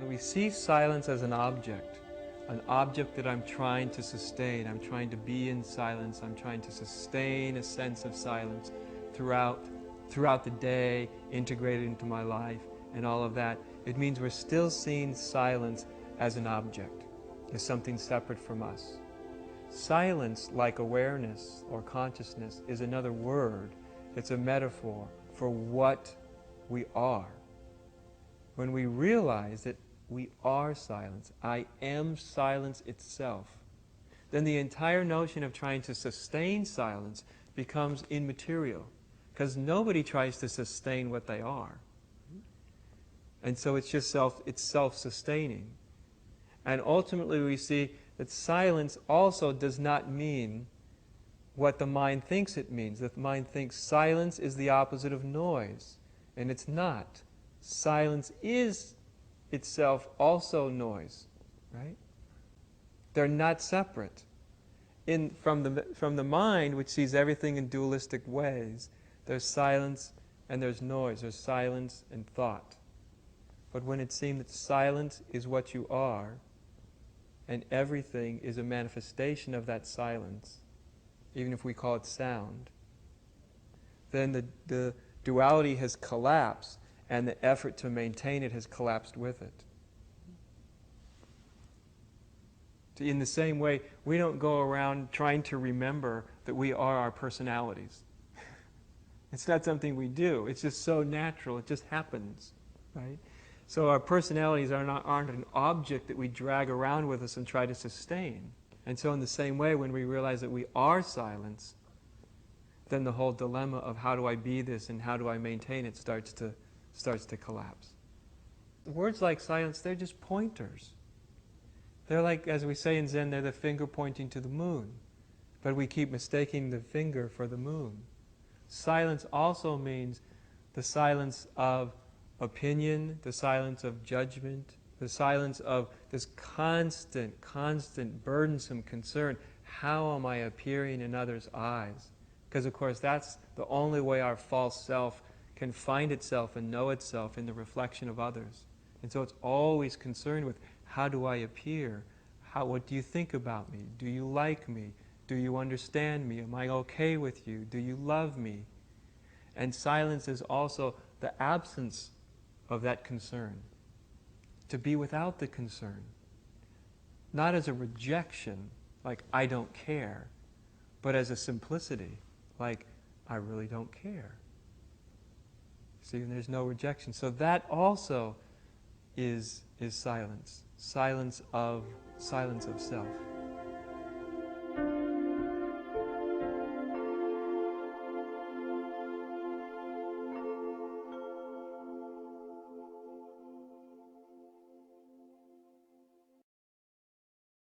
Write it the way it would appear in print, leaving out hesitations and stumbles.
we see silence as an object that I'm trying to sustain. I'm trying to be in silence. I'm trying to sustain a sense of silence throughout the day, integrated into my life, and all of that. It means we're still seeing silence as an object, as something separate from us. Silence, like awareness or consciousness, is another word. It's a metaphor for what we are. When we realize that we are silence, I am silence itself, then the entire notion of trying to sustain silence becomes immaterial, because nobody tries to sustain what they are. And so it's just self-sustaining. And ultimately we see that silence also does not mean what the mind thinks it means. The mind thinks silence is the opposite of noise, and it's not. Silence is itself also noise, right? They're not separate. From the mind, which sees everything in dualistic ways, there's silence and there's noise. There's silence and thought. But when it seems that silence is what you are, and everything is a manifestation of that silence, even if we call it sound, then the duality has collapsed, and the effort to maintain it has collapsed with it. In the same way, we don't go around trying to remember that we are our personalities. It's not something we do. It's just so natural. It just happens, right? So our personalities aren't an object that we drag around with us and try to sustain. And so in the same way, when we realize that we are silence, then the whole dilemma of how do I be this and how do I maintain it starts to collapse. Words like silence, they're just pointers. They're like, as we say in Zen, they're the finger pointing to the moon. But we keep mistaking the finger for the moon. Silence also means the silence of opinion, the silence of judgment, the silence of this constant, burdensome concern. How am I appearing in others' eyes? Because, of course, that's the only way our false self can find itself and know itself in the reflection of others. And so it's always concerned with, how do I appear? What do you think about me? Do you like me? Do you understand me? Am I okay with you? Do you love me? And silence is also the absence of that concern. To be without the concern. Not as a rejection, like I don't care, but as a simplicity, like I really don't care. See, and there's no rejection. So that also is silence. Silence of self.